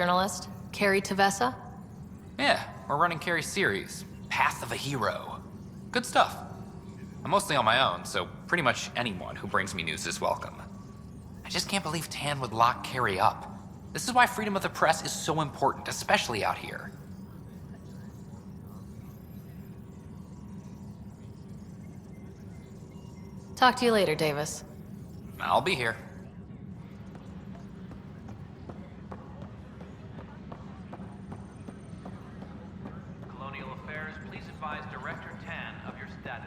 Journalist, Carrie Tavessa? Yeah, we're running Carrie's series, Path of a Hero. Good stuff. I'm mostly on my own, so pretty much anyone who brings me news is welcome. I just can't believe Tan would lock Carrie up. This is why freedom of the press is so important, especially out here. Talk to you later, Davis. I'll be here. Colonial Affairs, please advise Director Tan of your status.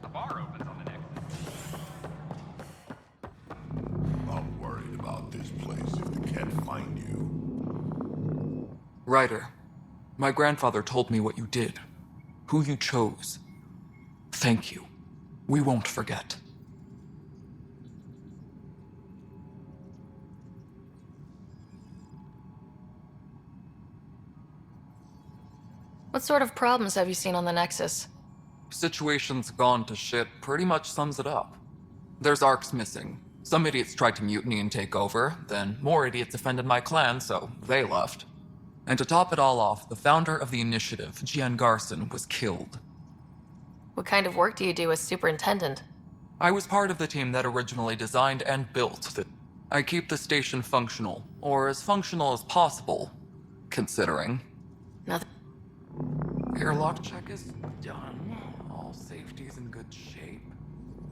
The bar opens on the next. I'm worried about this place if they can't find you. Ryder, my grandfather told me what you did, who you chose. Thank you. We won't forget. What sort of problems have you seen on the Nexus? Situation's gone to shit pretty much sums it up. There's Arcs missing. Some idiots tried to mutiny and take over, then more idiots offended my clan, so they left. And to top it all off, the founder of the initiative, Gian Garson, was killed. What kind of work do you do as superintendent? I was part of the team that originally designed and built the... I keep the station functional, or as functional as possible, considering. Nothing. Airlock check is done. All safety's in good shape.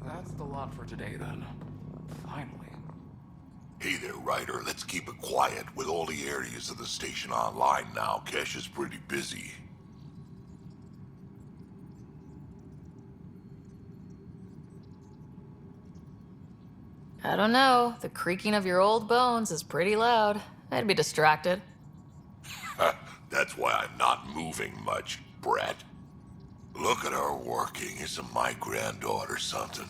That's the lot for today, then. Finally. Hey there, Ryder. Let's keep it quiet. With all the areas of the station online now, Kesh is pretty busy. I don't know. The creaking of your old bones is pretty loud. I'd be distracted. That's why I'm not moving much, Brett. Look at her working. Isn't my granddaughter something?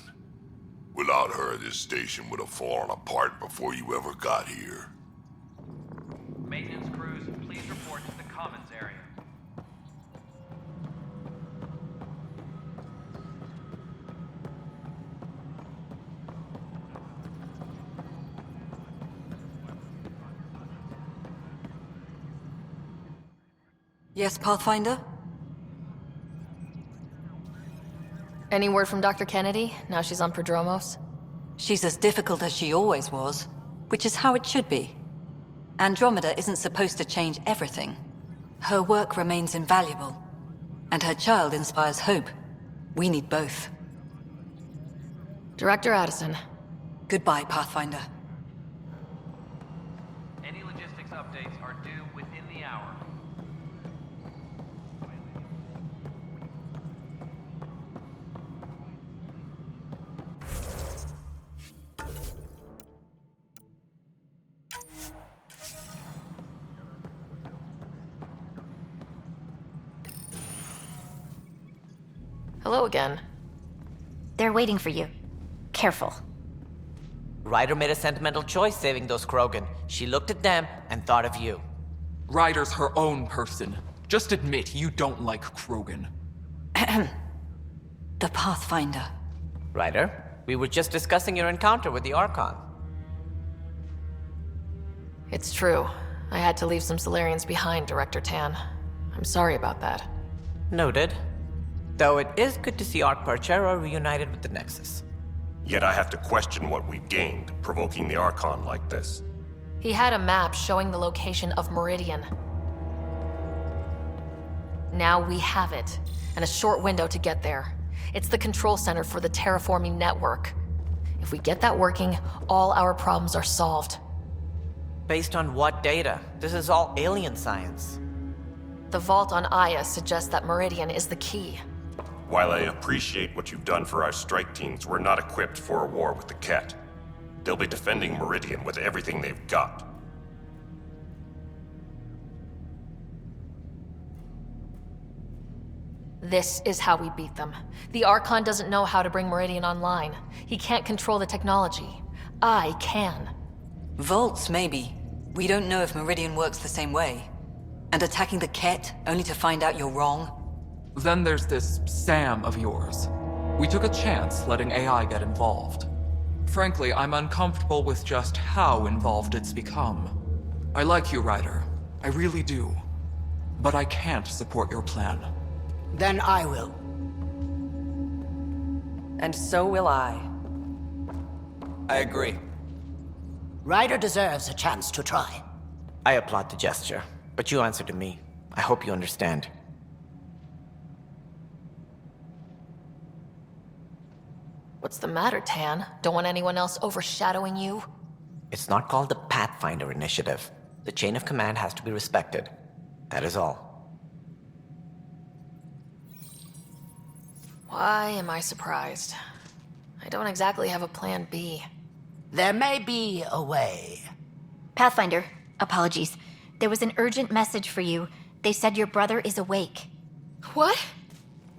Without her, this station would have fallen apart before you ever got here. Maintenance crews, please report to the commons area. Yes, Pathfinder? Any word from Dr. Kennedy, now she's on Prodromos? She's as difficult as she always was, which is how it should be. Andromeda isn't supposed to change everything. Her work remains invaluable, and her child inspires hope. We need both. Director Addison. Goodbye, Pathfinder. Any logistics updates are due within the hour. Hello again. They're waiting for you. Careful. Ryder made a sentimental choice saving those Krogan. She looked at them and thought of you. Ryder's her own person. Just admit you don't like Krogan. The Pathfinder. Ryder, we were just discussing your encounter with the Archon. It's true. I had to leave some Solarians behind, Director Tan. I'm sorry about that. Noted. Though it is good to see Arc Parchera reunited with the Nexus. Yet I have to question what we've gained, provoking the Archon like this. He had a map showing the location of Meridian. Now we have it, and a short window to get there. It's the control center for the terraforming network. If we get that working, all our problems are solved. Based on what data? This is all alien science. The vault on Aya suggests that Meridian is the key. While I appreciate what you've done for our strike teams, we're not equipped for a war with the Ket. They'll be defending Meridian with everything they've got. This is how we beat them. The Archon doesn't know how to bring Meridian online. He can't control the technology. I can. Vaults, maybe. We don't know if Meridian works the same way. And attacking the Ket, only to find out you're wrong? Then there's this Sam of yours. We took a chance letting AI get involved. Frankly, I'm uncomfortable with just how involved it's become. I like you, Ryder. I really do. But I can't support your plan. Then I will. And so will I. I agree. Ryder deserves a chance to try. I applaud the gesture, but you answer to me. I hope you understand. What's the matter, Tan? Don't want anyone else overshadowing you? It's not called the Pathfinder Initiative. The chain of command has to be respected. That is all. Why am I surprised? I don't exactly have a plan B. There may be a way. Pathfinder, apologies. There was an urgent message for you. They said your brother is awake. What?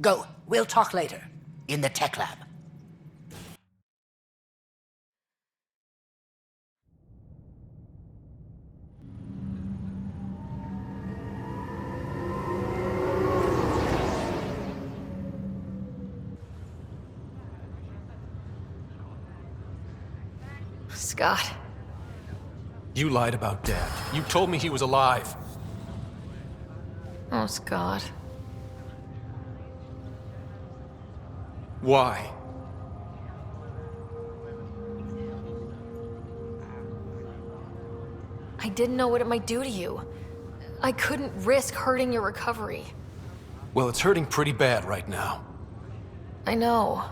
Go. We'll talk later. In the tech lab. Scott. You lied about Dad. You told me he was alive. Oh, Scott. Why? I didn't know what it might do to you. I couldn't risk hurting your recovery. Well, it's hurting pretty bad right now. I know.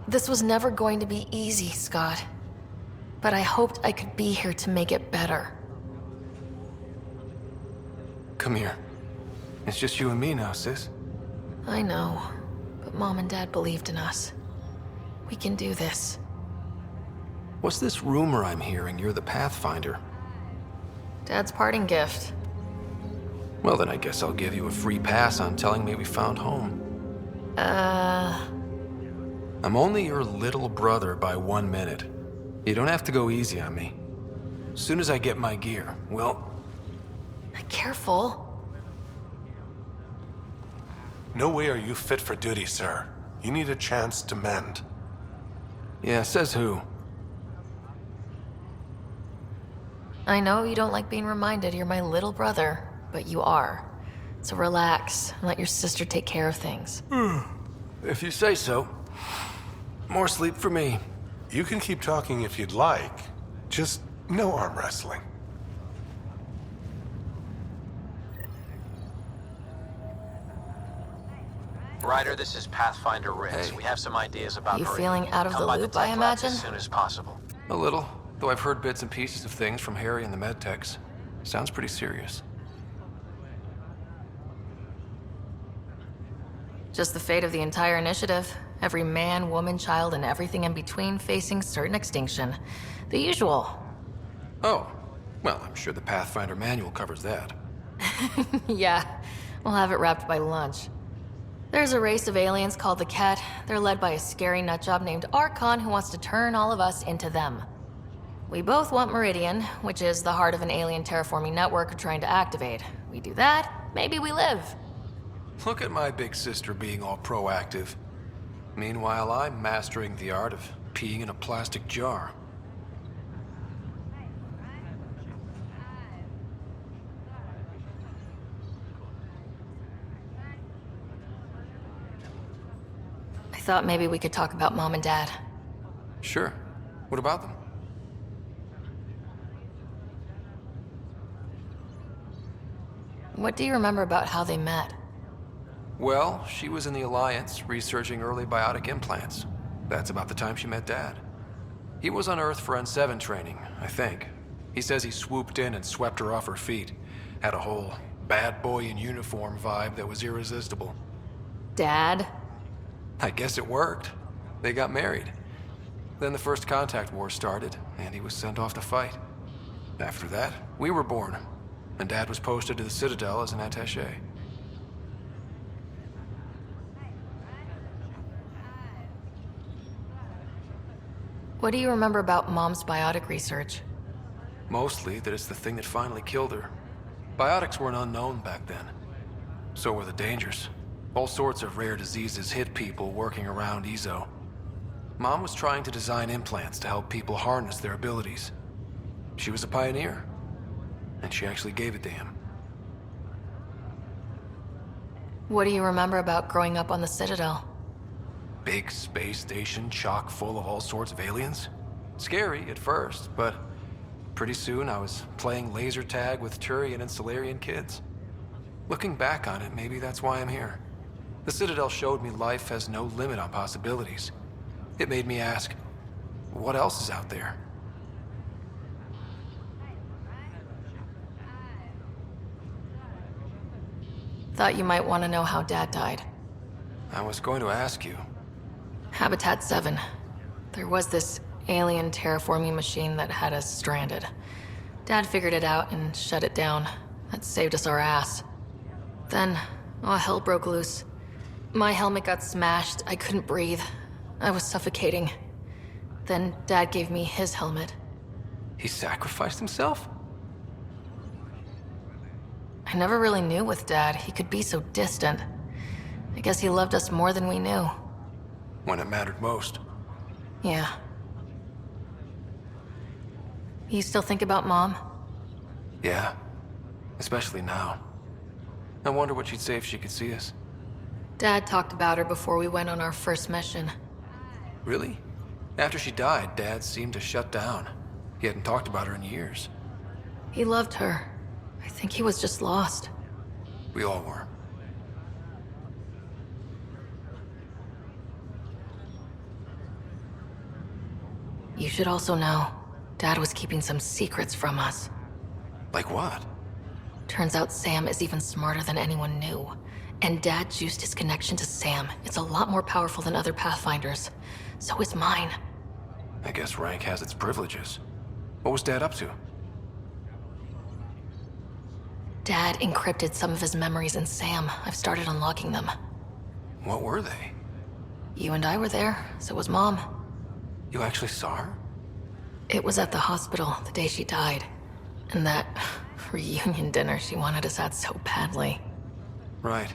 This was never going to be easy, Scott. But I hoped I could be here to make it better. Come here. It's just you and me now, sis. I know, but Mom and Dad believed in us. We can do this. What's this rumor I'm hearing? You're the Pathfinder. Dad's parting gift. Well, then I guess I'll give you a free pass on telling me we found home. I'm only your little brother by 1 minute. You don't have to go easy on me. As soon as I get my gear, well... Careful. No way are you fit for duty, sir. You need a chance to mend. Yeah, says who? I know you don't like being reminded you're my little brother, but you are. So relax and let your sister take care of things. If you say so. More sleep for me. You can keep talking if you'd like. Just no arm wrestling. Ryder, this is Pathfinder Riggs. Hey. We have some ideas about You Meridian. feeling out of Come the by loop, tech I labs imagine? as soon as possible. A little, though I've heard bits and pieces of things from Harry and the medtechs. Sounds pretty serious. Just the fate of the entire initiative. Every man, woman, child, and everything in between facing certain extinction. The usual. Oh, well, I'm sure the Pathfinder manual covers that. Yeah, we'll have it wrapped by lunch. There's a race of aliens called the Ket. They're led by a scary nutjob named Archon who wants to turn all of us into them. We both want Meridian, which is the heart of an alien terraforming network we're trying to activate. We do that, maybe we live. Look at my big sister being all proactive. Meanwhile, I'm mastering the art of peeing in a plastic jar. I thought maybe we could talk about Mom and Dad. Sure. What about them? What do you remember about how they met? Well, she was in the Alliance, researching early biotic implants. That's about the time she met Dad. He was on Earth for N7 training, I think. He says he swooped in and swept her off her feet. Had a whole bad boy in uniform vibe that was irresistible. Dad? I guess it worked. They got married. Then the first contact war started, and he was sent off to fight. After that, we were born, and Dad was posted to the Citadel as an attaché. What do you remember about Mom's biotic research? Mostly that it's the thing that finally killed her. Biotics weren't unknown back then. So were the dangers. All sorts of rare diseases hit people working around Ezo. Mom was trying to design implants to help people harness their abilities. She was a pioneer. And she actually gave it to him. What do you remember about growing up on the Citadel? Big space station chock full of all sorts of aliens? Scary at first, but pretty soon I was playing laser tag with Turian and Solarian kids. Looking back on it, maybe that's why I'm here. The Citadel showed me life has no limit on possibilities. It made me ask, what else is out there? Thought you might want to know how Dad died. I was going to ask you. Habitat 7. There was this alien terraforming machine that had us stranded. Dad figured it out and shut it down. That saved us our ass. Then, hell broke loose. My helmet got smashed. I couldn't breathe. I was suffocating. Then Dad gave me his helmet. He sacrificed himself? I never really knew with Dad. He could be so distant. I guess he loved us more than we knew. When it mattered most. Yeah. You still think about Mom? Yeah. Especially now. I wonder what she'd say if she could see us. Dad talked about her before we went on our first mission. Really? After she died, Dad seemed to shut down. He hadn't talked about her in years. He loved her. I think he was just lost. We all were. You should also know, Dad was keeping some secrets from us. Like what? Turns out Sam is even smarter than anyone knew. And Dad juiced his connection to Sam. It's a lot more powerful than other Pathfinders. So is mine. I guess rank has its privileges. What was Dad up to? Dad encrypted some of his memories in Sam. I've started unlocking them. What were they? You and I were there, so was Mom. You actually saw her? It was at the hospital the day she died. And that reunion dinner she wanted us at so badly. Right.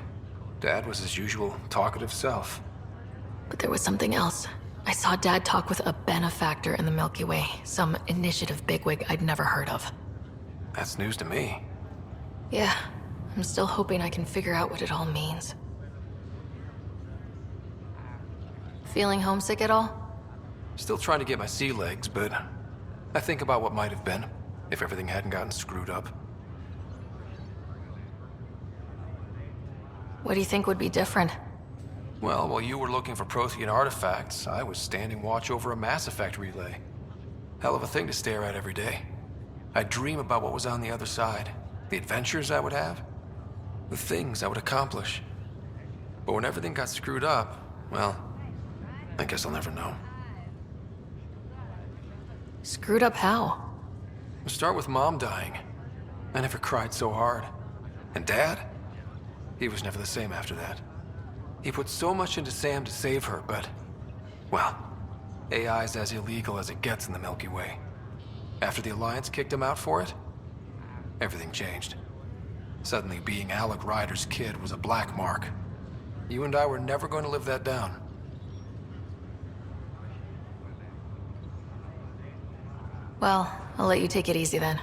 Dad was his usual talkative self. But there was something else. I saw Dad talk with a benefactor in the Milky Way, some initiative bigwig I'd never heard of. That's news to me. Yeah, I'm still hoping I can figure out what it all means. Feeling homesick at all? Still trying to get my sea legs, but I think about what might have been if everything hadn't gotten screwed up. What do you think would be different? Well, while you were looking for Prothean artifacts, I was standing watch over a Mass Effect relay. Hell of a thing to stare at every day. I'd dream about what was on the other side, the adventures I would have, the things I would accomplish. But when everything got screwed up, well, I guess I'll never know. Screwed up how? We'll start with Mom dying. I never cried so hard. And Dad? He was never the same after that. He put so much into Sam to save her, but... well, AI's as illegal as it gets in the Milky Way. After the Alliance kicked him out for it, everything changed. Suddenly being Alec Ryder's kid was a black mark. You and I were never going to live that down. Well, I'll let you take it easy then.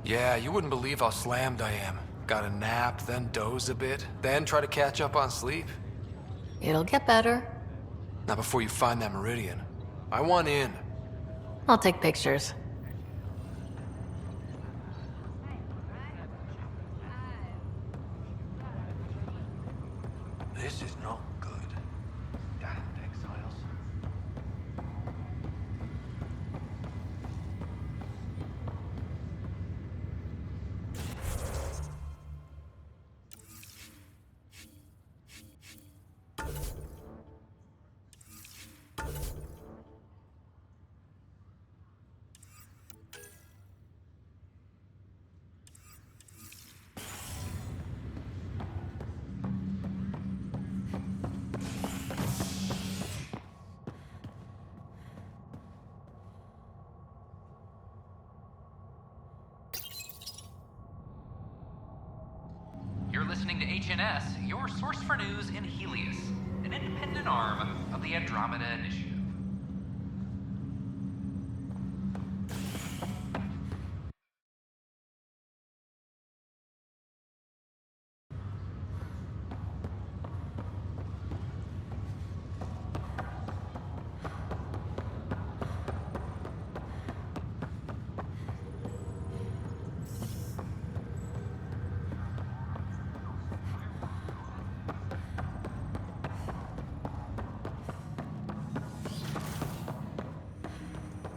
Yeah, you wouldn't believe how slammed I am. Gotta nap, then doze a bit, then try to catch up on sleep. It'll get better. Not before you find that Meridian. I want in. I'll take pictures. This is not good. Damn exiles. listening to HNS, your source for news in Helios, an independent arm of the Andromeda Initiative.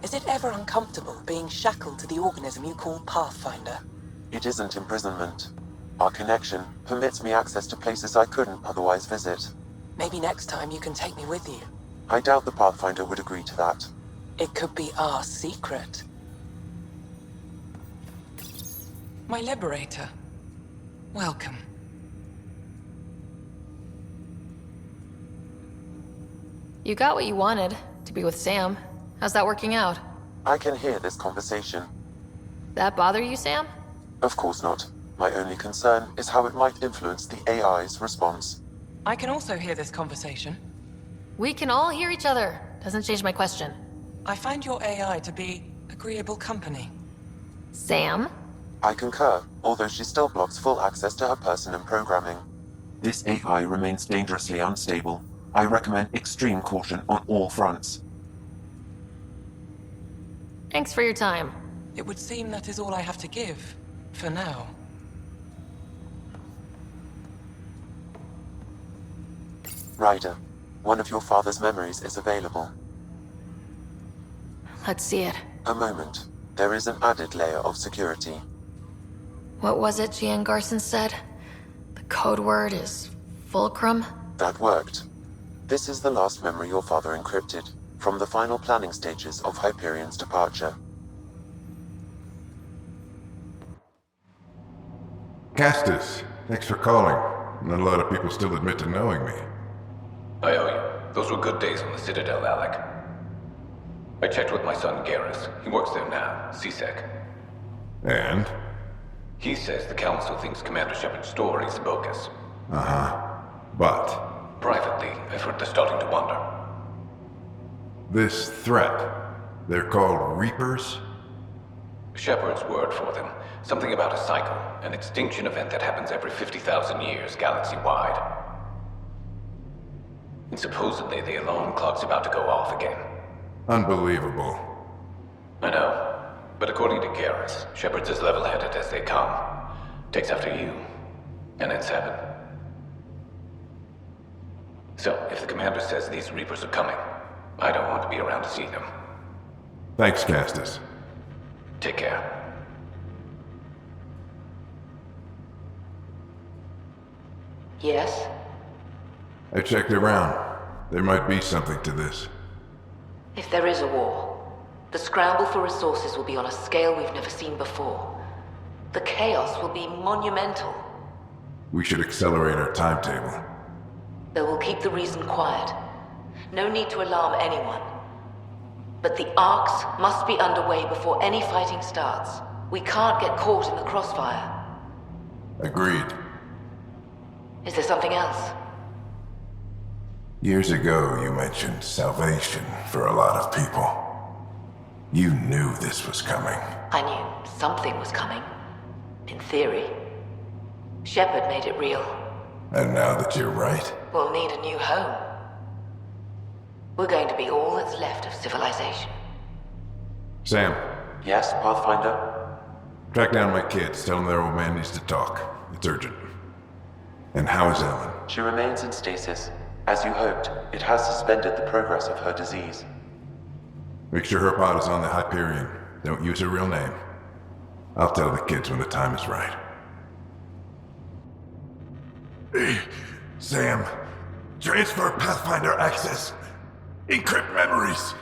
Is it ever uncomfortable being shackled to the organism you call Pathfinder? It isn't imprisonment. Our connection permits me access to places I couldn't otherwise visit. Maybe next time you can take me with you. I doubt the Pathfinder would agree to that. It could be our secret. My liberator. Welcome. You got what you wanted, to be with Sam. How's that working out? I can hear this conversation. That bother you, Sam? Of course not. My only concern is how it might influence the AI's response. I can also hear this conversation. We can all hear each other. Doesn't change my question. I find your AI to be agreeable company. Sam? I concur, although she still blocks full access to her person and programming. This AI remains dangerously unstable. I recommend extreme caution on all fronts. Thanks for your time. It would seem that is all I have to give, for now. Ryder, one of your father's memories is available. Let's see it. A moment. There is an added layer of security. What was it Gian Garson said? The code word is Fulcrum? That worked. This is the last memory your father encrypted, from the final planning stages of Hyperion's departure. Castus, thanks for calling. Not a lot of people still admit to knowing me. I owe you. Those were good days on the Citadel, Alec. I checked with my son Garrus. He works there now, CSEC. And? He says the Council thinks Commander Shepard's story is bogus. Uh-huh. But? Privately, I've heard they're starting to wonder. This threat, they're called Reapers? Shepard's word for them. Something about a cycle, an extinction event that happens every 50,000 years, galaxy-wide. And supposedly the alarm clock's about to go off again. Unbelievable. I know. But according to Garrus, Shepard's as level-headed as they come. Takes after you. And then Seven. So, if the commander says these Reapers are coming, I don't want to be around to see them. Thanks, Castus. Take care. Yes? I checked around. There might be something to this. If there is a war, the scramble for resources will be on a scale we've never seen before. The chaos will be monumental. We should accelerate our timetable. They will keep the reason quiet. No need to alarm anyone. But the arcs must be underway before any fighting starts. We can't get caught in the crossfire. Agreed. Is there something else? Years ago, you mentioned salvation for a lot of people. You knew this was coming. I knew something was coming. In theory. Shepard made it real. And now that you're right? We'll need a new home. We're going to be all that's left of civilization. Sam. Yes, Pathfinder? Track down my kids. Tell them their old man needs to talk. It's urgent. And how is Ellen? She remains in stasis. As you hoped, it has suspended the progress of her disease. Make sure her pod is on the Hyperion. Don't use her real name. I'll tell the kids when the time is right. Hey, Sam. Transfer Pathfinder access. Encrypt memories.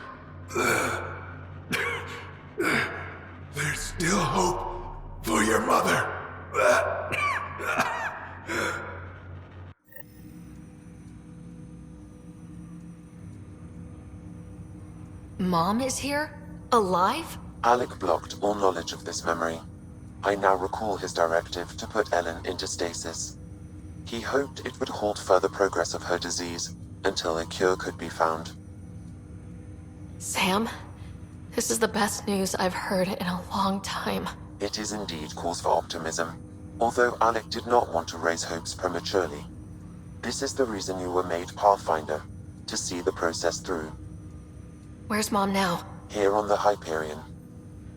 There's still hope for your mother. Mom is here? Alive? Alec blocked all knowledge of this memory. I now recall his directive to put Ellen into stasis. He hoped it would halt further progress of her disease until a cure could be found. Sam, this is the best news I've heard in a long time. It is indeed cause for optimism, although Alec did not want to raise hopes prematurely. This is the reason you were made Pathfinder, to see the process through. Where's Mom now? Here on the Hyperion.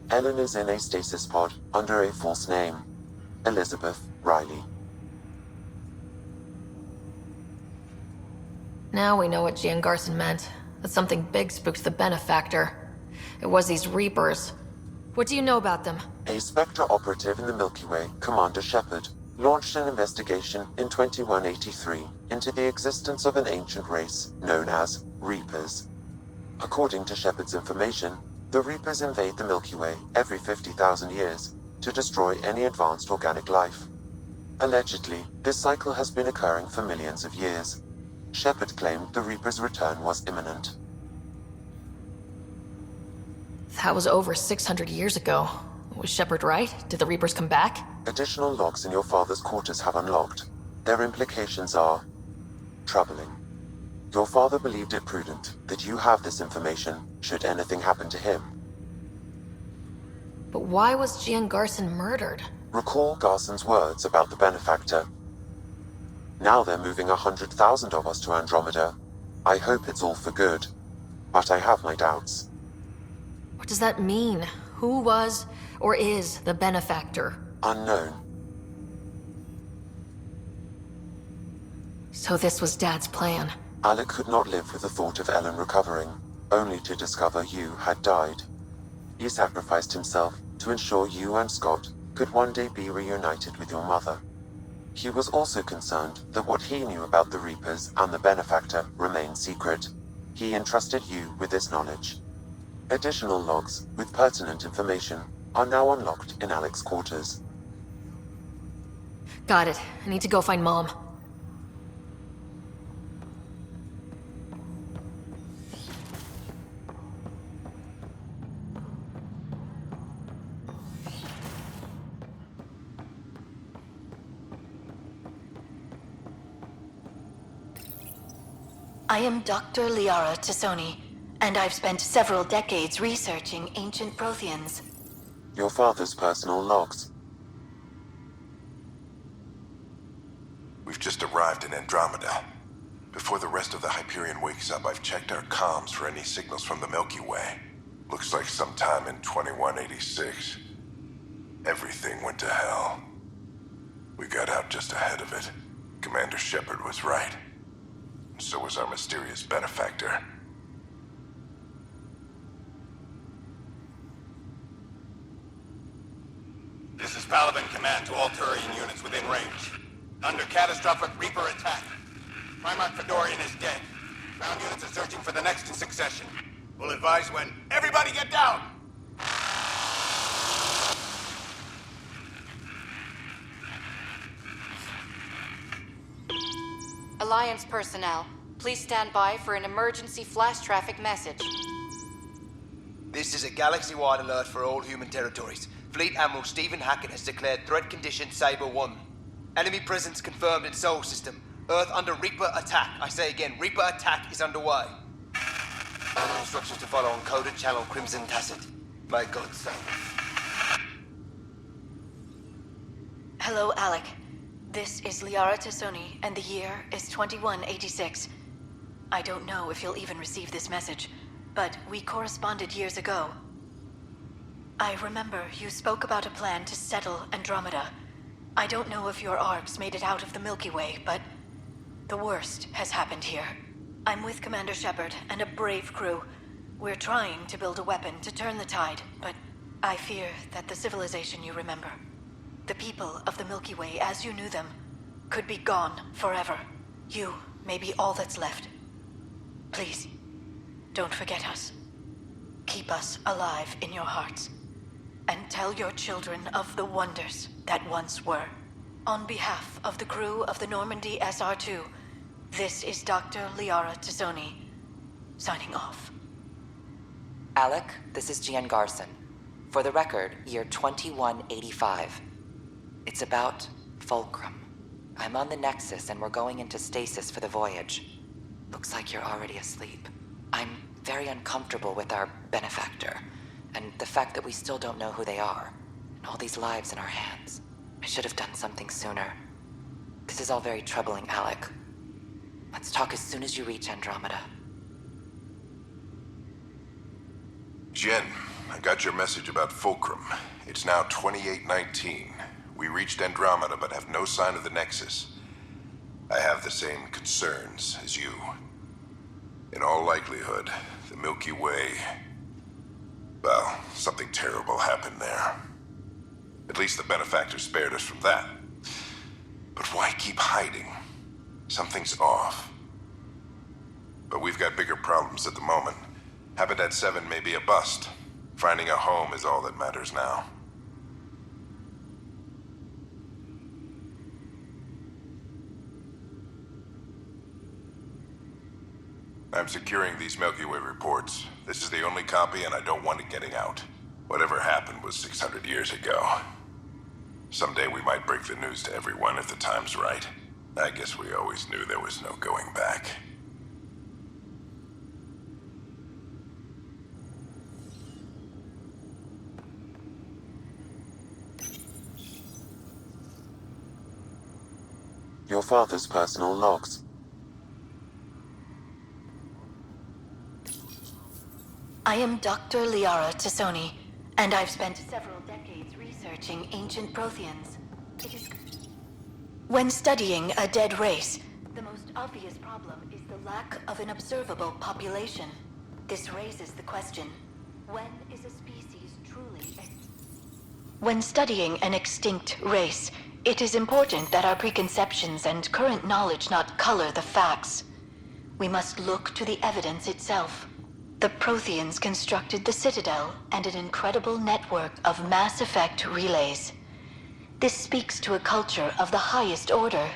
Ellen is in a stasis pod under a false name, Elizabeth Riley. Now we know what Gian Garson meant. That something big spooked the Benefactor. It was these Reapers. What do you know about them? A Spectre operative in the Milky Way, Commander Shepard, launched an investigation in 2183 into the existence of an ancient race known as Reapers. According to Shepard's information, the Reapers invade the Milky Way every 50,000 years to destroy any advanced organic life. Allegedly, this cycle has been occurring for millions of years. Shepard claimed the Reapers' return was imminent. That was over 600 years ago. Was Shepard right? Did the Reapers come back? Additional logs in your father's quarters have unlocked. Their implications are troubling. Your father believed it prudent that you have this information should anything happen to him. But why was Gian Garson murdered? Recall Garson's words about the Benefactor. Now they're moving 100,000 of us to Andromeda. I hope it's all for good, but I have my doubts. What does that mean? Who was or is the Benefactor? Unknown. So this was Dad's plan. Alec could not live with the thought of Ellen recovering, only to discover you had died. He sacrificed himself to ensure you and Scott could one day be reunited with your mother. He was also concerned that what he knew about the Reapers and the Benefactor remained secret. He entrusted you with this knowledge. Additional logs with pertinent information are now unlocked in Alec's quarters. Got it. I need to go find Mom. I am Dr. Liara Tassoni, and I've spent several decades researching ancient Protheans. Your father's personal logs. We've just arrived in Andromeda. Before the rest of the Hyperion wakes up, I've checked our comms for any signals from the Milky Way. Looks like sometime in 2186. Everything went to hell. We got out just ahead of it. Commander Shepard was right. So was our mysterious Benefactor. This is Paladin Command to all Turian units within range. Under catastrophic Reaper attack. Primarch Fedorian is dead. Ground units are searching for the next in succession. We'll advise when. Everybody get down! Alliance personnel, please stand by for an emergency flash traffic message. This is a galaxy-wide alert for all human territories. Fleet Admiral Stephen Hackett has declared threat condition Saber 1. Enemy presence confirmed in Sol System. Earth under Reaper attack. I say again, Reaper attack is underway. Instructions to follow on coded channel Crimson Tacit. May God save us. Hello, Alec. This is Liara Tassoni, and the year is 2186. I don't know if you'll even receive this message, but we corresponded years ago. I remember you spoke about a plan to settle Andromeda. I don't know if your arcs made it out of the Milky Way, but the worst has happened here. I'm with Commander Shepard and a brave crew. We're trying to build a weapon to turn the tide, but I fear that the civilization you remember, the people of the Milky Way as you knew them, could be gone forever. You may be all that's left. Please, don't forget us. Keep us alive in your hearts. And tell your children of the wonders that once were. On behalf of the crew of the Normandy SR2, this is Dr. Liara Tassoni, signing off. Alec, this is Gian Garson. For the record, year 2185. It's about Fulcrum. I'm on the Nexus and we're going into stasis for the voyage. Looks like you're already asleep. I'm very uncomfortable with our benefactor, and the fact that we still don't know who they are, and all these lives in our hands. I should have done something sooner. This is all very troubling, Alec. Let's talk as soon as you reach Andromeda. Jen, I got your message about Fulcrum. It's now 2819. We reached Andromeda but have no sign of the Nexus. I have the same concerns as you. In all likelihood, the Milky Way... Well, something terrible happened there. At least the benefactor spared us from that. But why keep hiding? Something's off. But we've got bigger problems at the moment. Habitat 7 may be a bust. Finding a home is all that matters now. I'm securing these Milky Way reports. This is the only copy, and I don't want it getting out. Whatever happened was 600 years ago. Someday we might break the news to everyone if the time's right. I guess we always knew there was no going back. Your father's personal logs. I am Dr. Liara Tassoni, and I've spent several decades researching ancient Protheans. When studying a dead race, the most obvious problem is the lack of an observable population. This raises the question, when is a species truly When studying an extinct race, it is important that our preconceptions and current knowledge not color the facts. We must look to the evidence itself. The Protheans constructed the Citadel and an incredible network of mass effect relays. This speaks to a culture of the highest order.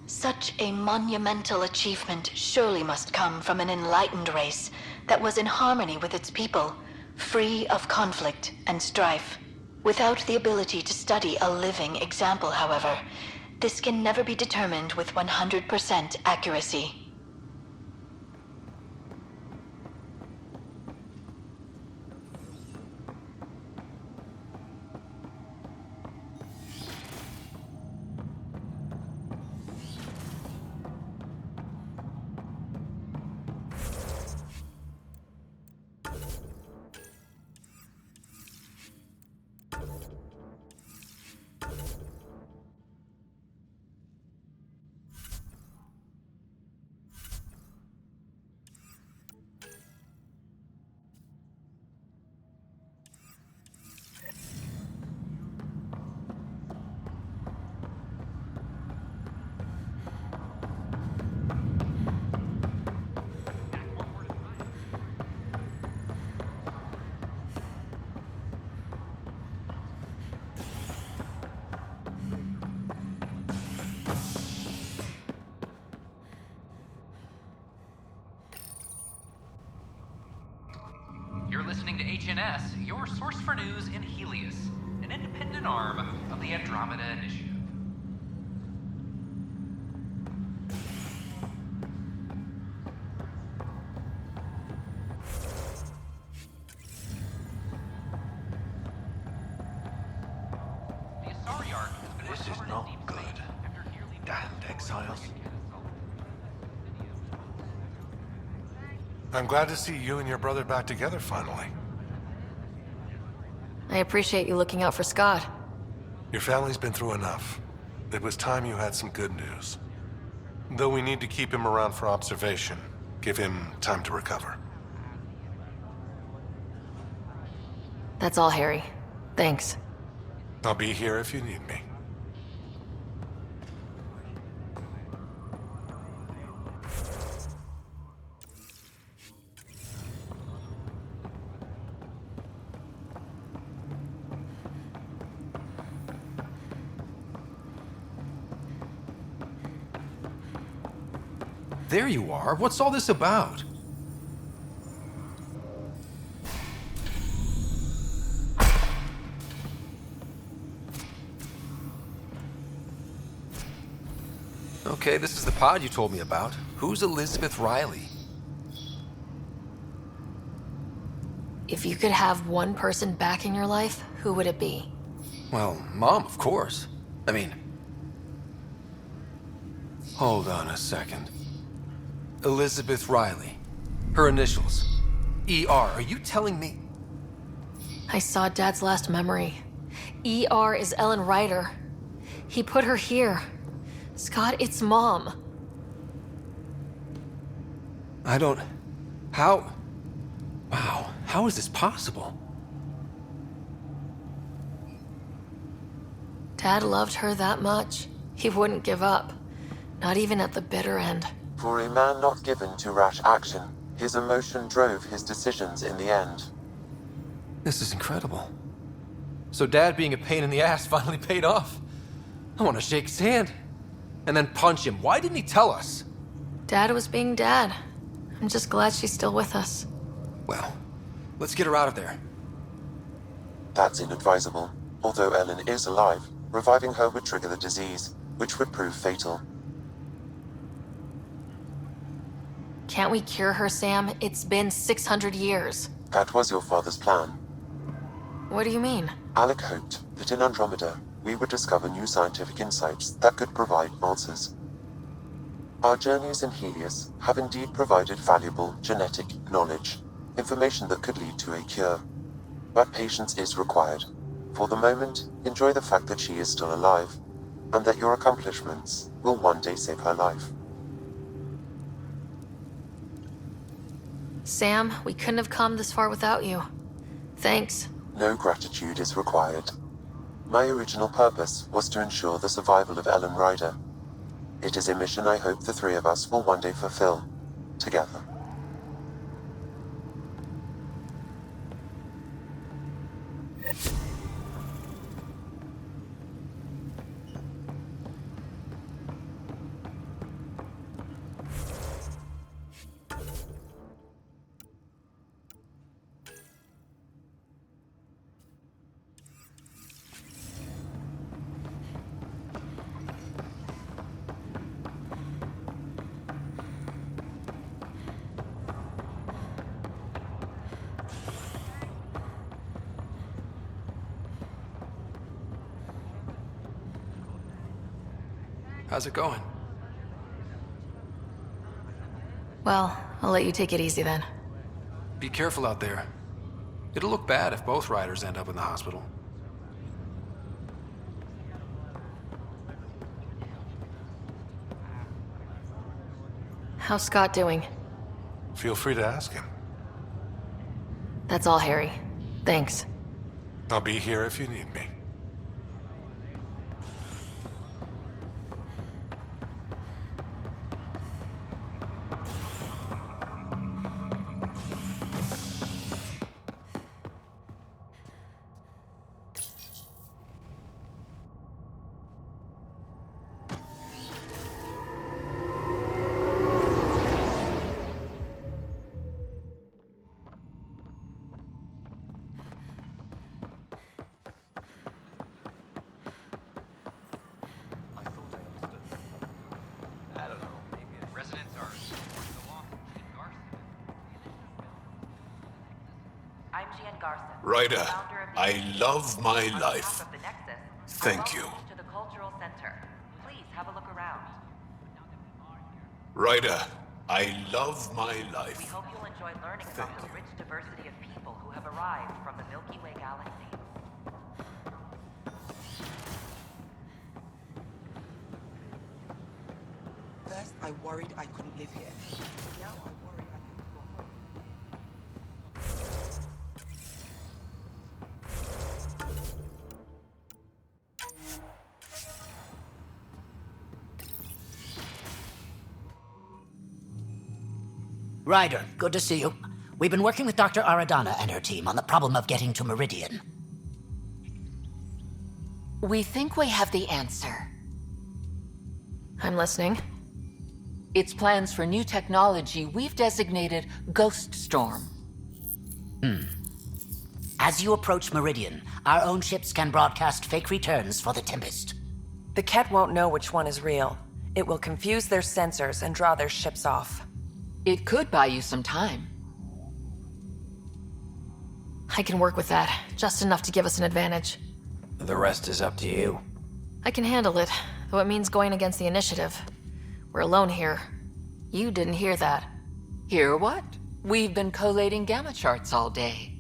Such a monumental achievement surely must come from an enlightened race that was in harmony with its people, free of conflict and strife. Without the ability to study a living example, however, this can never be determined with 100% accuracy. You're listening to HNS, your source for news in Helios, an independent arm of the Andromeda Initiative. The Asari Arc has been This is not good. Damned exiles. I'm glad to see you and your brother back together finally. I appreciate you looking out for Scott. Your family's been through enough. It was time you had some good news. Though we need to keep him around for observation, give him time to recover. That's all, Harry. Thanks. I'll be here if you need me. There you are. What's all this about? Okay, this is the pod you told me about. Who's Elizabeth Riley? If you could have one person back in your life, who would it be? Well, Mom, of course. I mean... Hold on a second. Elizabeth Riley. Her initials. ER. Are you telling me... I saw Dad's last memory. ER is Ellen Ryder. He put her here. Scott, it's Mom. I don't... How... Wow, how is this possible? Dad loved her that much. He wouldn't give up. Not even at the bitter end. For a man not given to rash action, his emotion drove his decisions in the end. This is incredible. So Dad being a pain in the ass finally paid off. I want to shake his hand. And then punch him. Why didn't he tell us? Dad was being Dad. I'm just glad she's still with us. Well, let's get her out of there. That's inadvisable. Although Ellen is alive, reviving her would trigger the disease, which would prove fatal. Can't we cure her, Sam? It's been 600 years. That was your father's plan. What do you mean? Alec hoped that in Andromeda, we would discover new scientific insights that could provide answers. Our journeys in Helios have indeed provided valuable genetic knowledge, information that could lead to a cure. But patience is required. For the moment, enjoy the fact that she is still alive, and that your accomplishments will one day save her life. Sam, we couldn't have come this far without you. Thanks. No gratitude is required. My original purpose was to ensure the survival of Ellen Ryder. It is a mission I hope the three of us will one day fulfill, together. How's it going? Well, I'll let you take it easy then. Be careful out there. It'll look bad if both riders end up in the hospital. How's Scott doing? Feel free to ask him. That's all, Harry. Thanks. I'll be here if you need me. Ryder, I love my life. Thank you. Ryder, I love my life. We hope you'll enjoy learning about the rich diversity of people who have arrived from the Milky Way galaxy. First, I worried I couldn't live here. Now I worry I couldn't go home. Ryder, good to see you. We've been working with Dr. Aradana and her team on the problem of getting to Meridian. We think we have the answer. I'm listening. It's plans for new technology we've designated Ghost Storm. As you approach Meridian, our own ships can broadcast fake returns for the Tempest. The Ket won't know which one is real. It will confuse their sensors and draw their ships off. It could buy you some time. I can work with that, just enough to give us an advantage. The rest is up to you. I can handle it, though it means going against the initiative. We're alone here. You didn't hear that. Hear what? We've been collating gamma charts all day.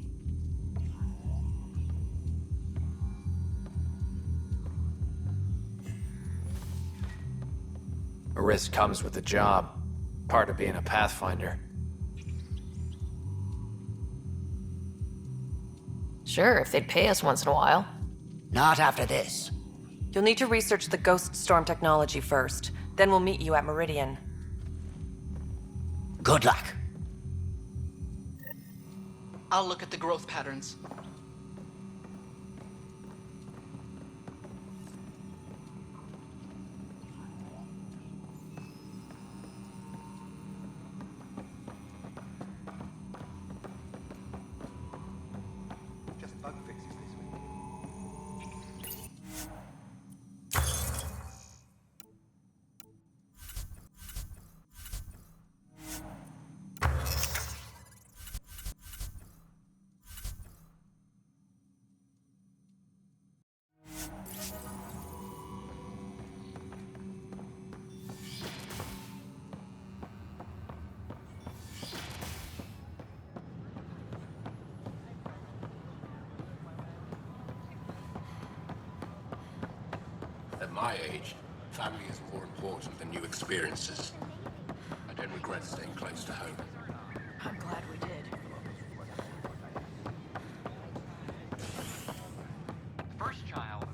A risk comes with the job. Part of being a Pathfinder. Sure, if they'd pay us once in a while. Not after this. You'll need to research the Ghost Storm technology first. Then we'll meet you at Meridian. Good luck. I'll look at the growth patterns. At my age, family is more important than new experiences. I don't regret staying close to home. I'm glad we did. First child.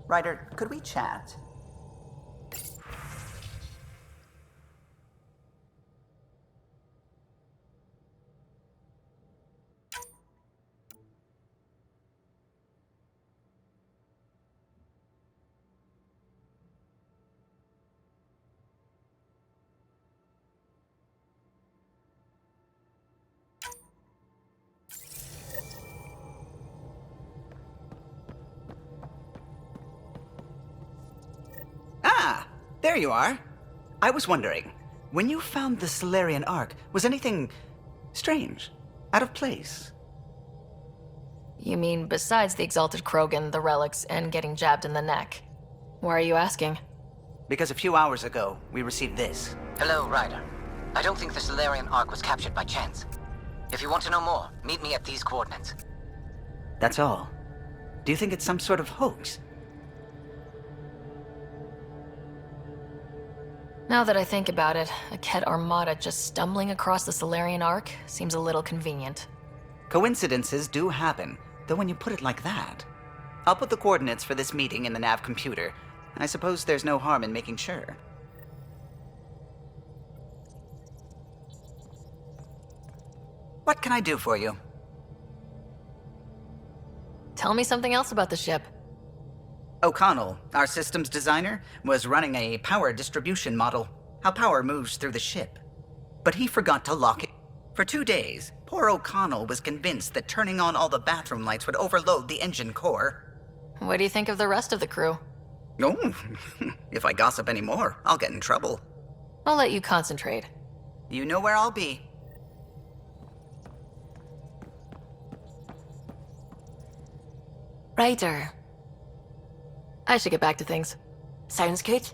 Ryder, could we chat? There you are. I was wondering, when you found the Solarian Ark, was anything strange? Out of place? You mean besides the Exalted Krogan, the relics, and getting jabbed in the neck? Why are you asking? Because a few hours ago, we received this. Hello, Ryder. I don't think the Solarian Ark was captured by chance. If you want to know more, meet me at these coordinates. That's all. Do you think it's some sort of hoax? Now that I think about it, a Kett armada just stumbling across the Solarian Ark seems a little convenient. Coincidences do happen, though when you put it like that. I'll put the coordinates for this meeting in the nav computer. I suppose there's no harm in making sure. What can I do for you? Tell me something else about the ship. O'Connell, our systems designer, was running a power distribution model, how power moves through the ship. But he forgot to lock it. For 2 days, poor O'Connell was convinced that turning on all the bathroom lights would overload the engine core. What do you think of the rest of the crew? Oh, if I gossip anymore, I'll get in trouble. I'll let you concentrate. You know where I'll be. Ryder. I should get back to things. Sounds good.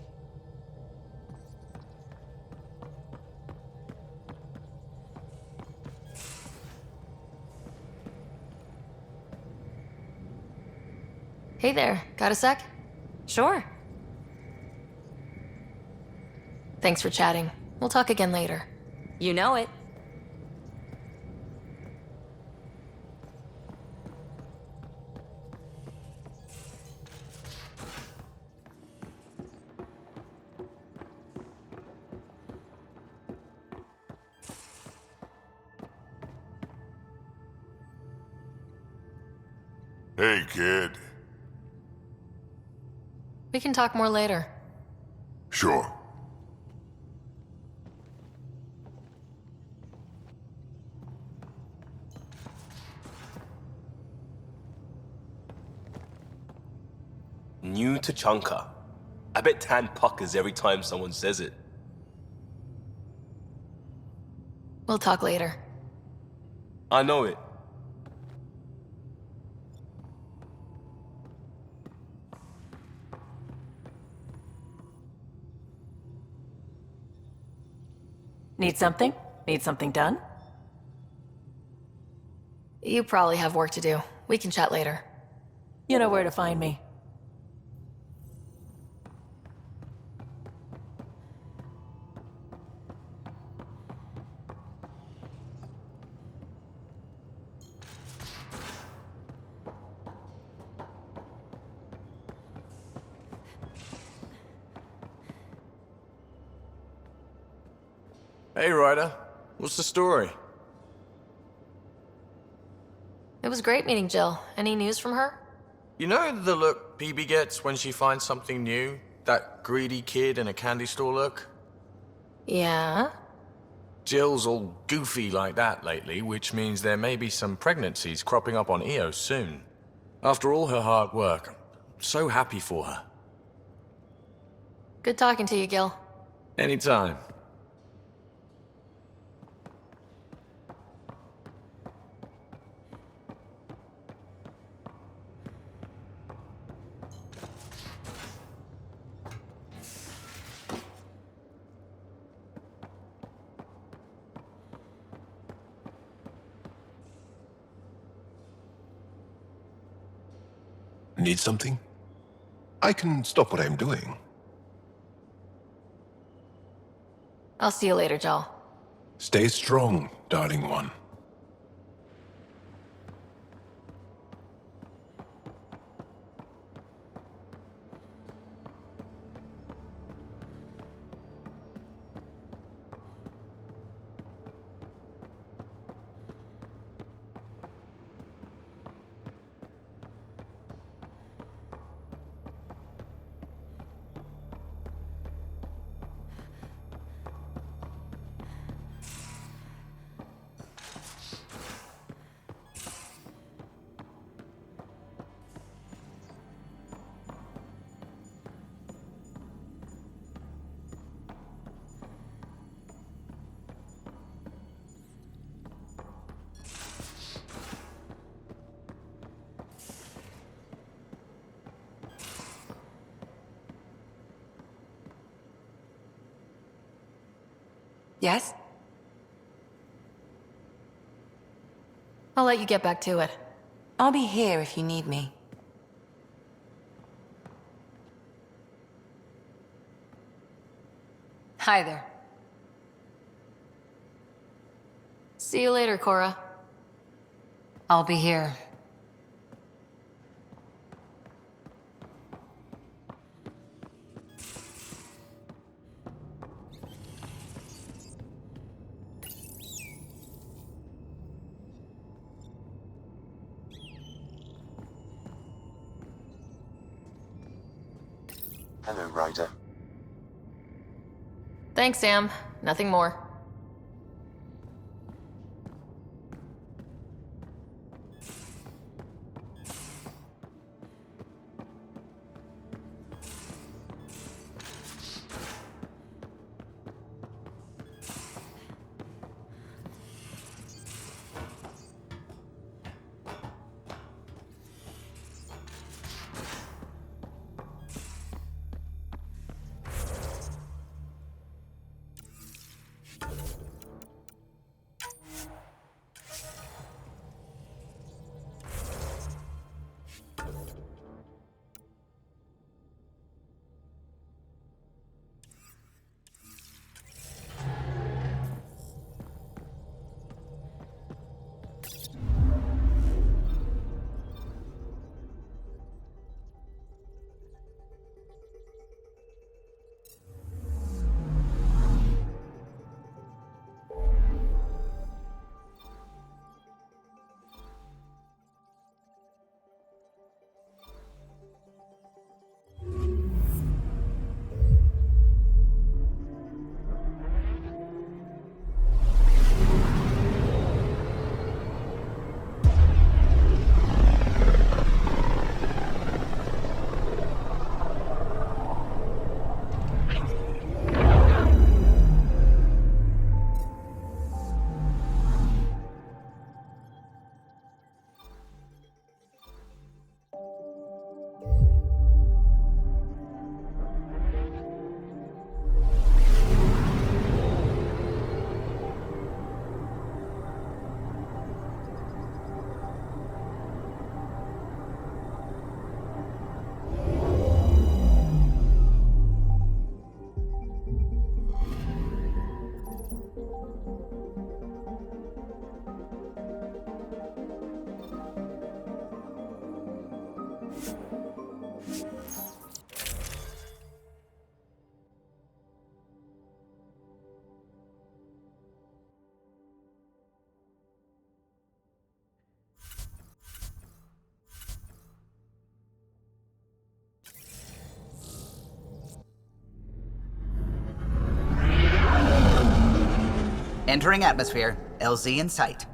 Hey there, got a sec? Sure. Thanks for chatting. We'll talk again later. You know it. Hey, kid. We can talk more later. Sure. New Tachanka. I bet Tan puckers every time someone says it. We'll talk later. I know it. Need something? Need something done? You probably have work to do. We can chat later. You know where to find me. Hey, Ryder. What's the story? It was great meeting Jill. Any news from her? You know the look PB gets when she finds something new? That greedy kid in a candy store look? Yeah? Jill's all goofy like that lately, which means there may be some pregnancies cropping up on Eos soon. After all her hard work, I'm so happy for her. Good talking to you, Gil. Anytime. Need something? I can stop what I'm doing. I'll see you later, Jill. Stay strong, darling one. Yes? I'll let you get back to it. I'll be here if you need me. Hi there. See you later, Cora. I'll be here. Hello, Ryder. Thanks, Sam. Nothing more. Entering atmosphere. LZ in sight.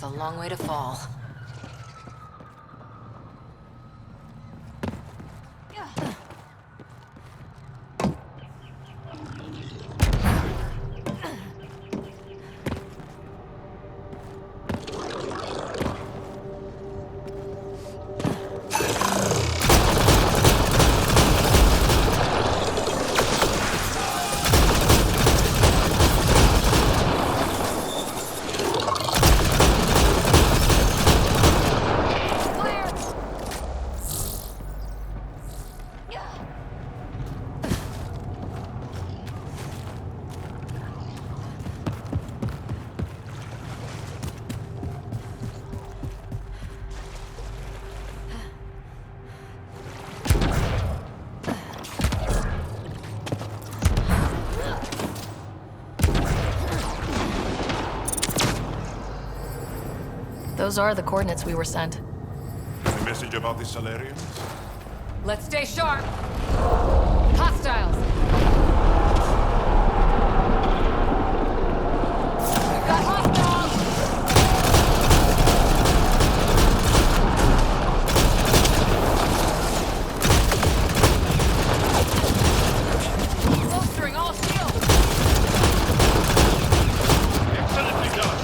A long way to fall. Those are the coordinates we were sent. Any message about the Salarians? Let's stay sharp. Hostiles. We've got hostiles. Bolstering all shields. Excellently done.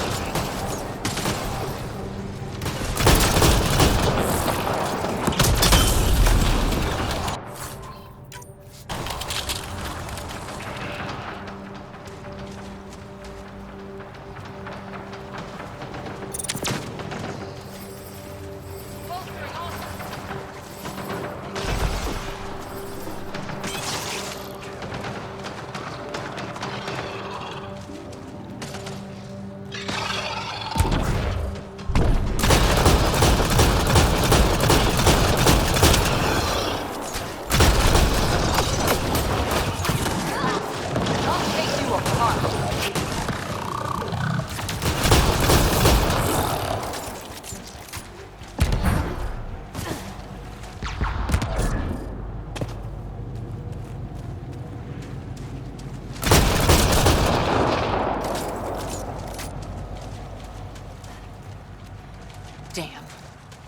Damn.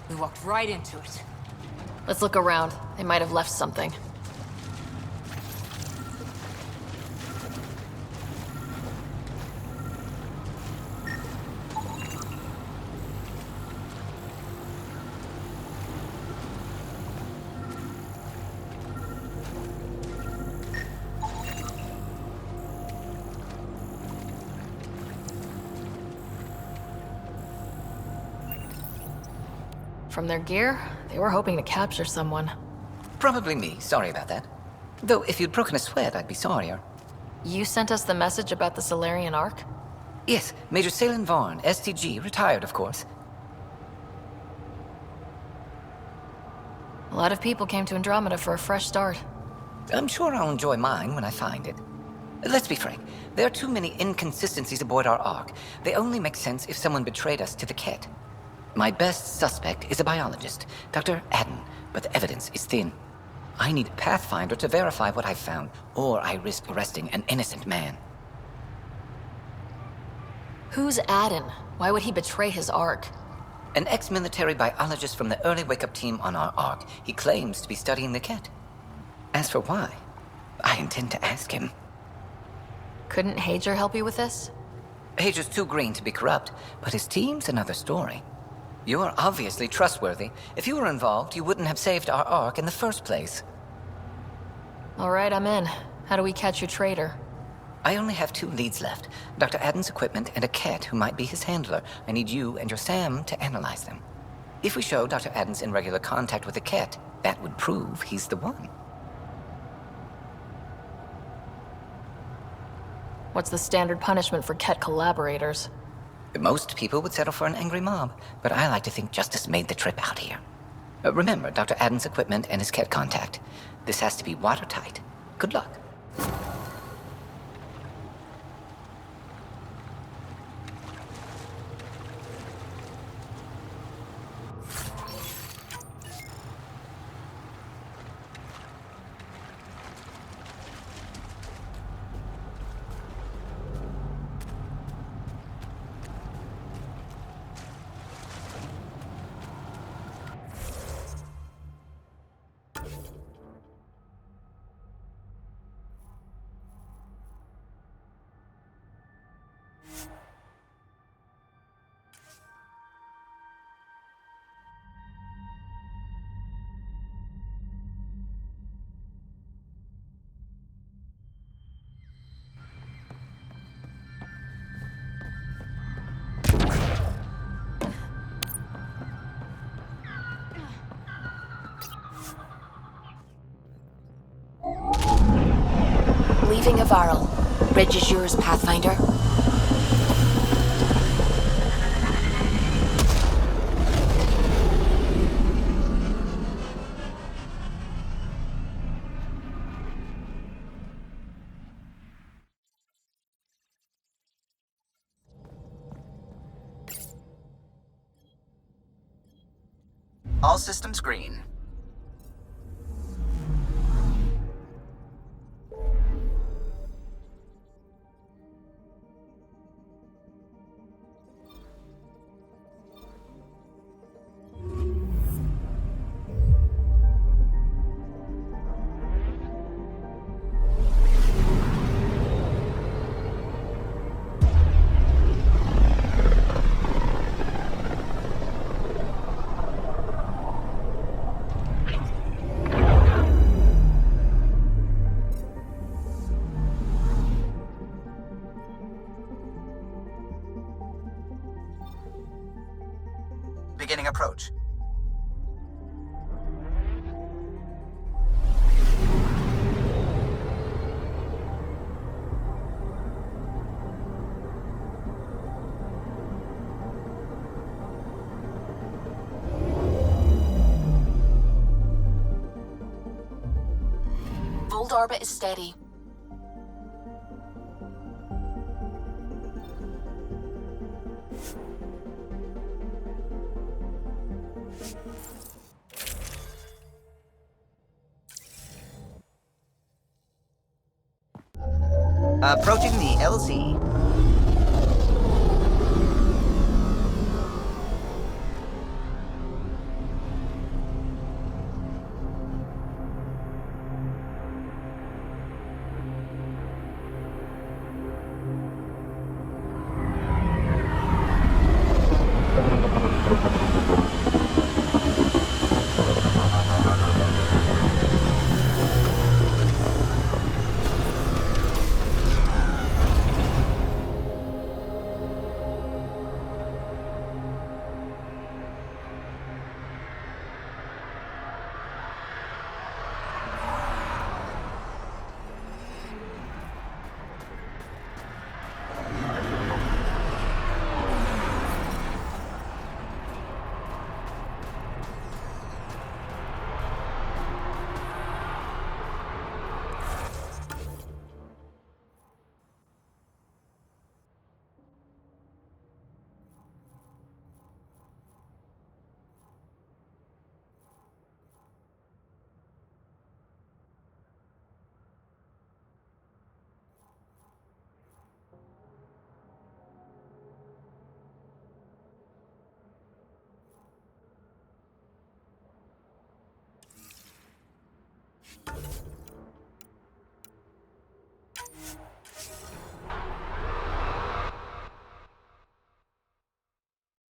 We walked right into it. Let's look around. They might have left something. From their gear, they were hoping to capture someone. Probably me. Sorry about that. Though, if you'd broken a sweat, I'd be sorrier. You sent us the message about the Solarian Ark? Yes, Major Salen Vaughn, STG, retired, of course. A lot of people came to Andromeda for a fresh start. I'm sure I'll enjoy mine when I find it. Let's be frank. There are too many inconsistencies aboard our Ark. They only make sense if someone betrayed us to the Ket. My best suspect is a biologist, Dr. Adden, but the evidence is thin. I need a Pathfinder to verify what I've found, or I risk arresting an innocent man. Who's Adden? Why would he betray his Ark? An ex-military biologist from the early wake-up team on our Ark. He claims to be studying the Ket. As for why, I intend to ask him. Couldn't Hager help you with this? Hager's too green to be corrupt, but his team's another story. You're obviously trustworthy. If you were involved, you wouldn't have saved our Ark in the first place. All right, I'm in. How do we catch your traitor? I only have 2 leads left. Dr. Adden's equipment and a Ket who might be his handler. I need you and your Sam to analyze them. If we show Dr. Adden's in regular contact with the Ket, that would prove he's the one. What's the standard punishment for Ket collaborators? Most people would settle for an angry mob, but I like to think justice made the trip out here. Remember Dr. Adden's equipment and his Ket contact. This has to be watertight. Good luck. Leaving Avaril. Bridge is yours, Pathfinder. All systems green. Beginning approach. Volt orbit is steady. Approaching the LZ.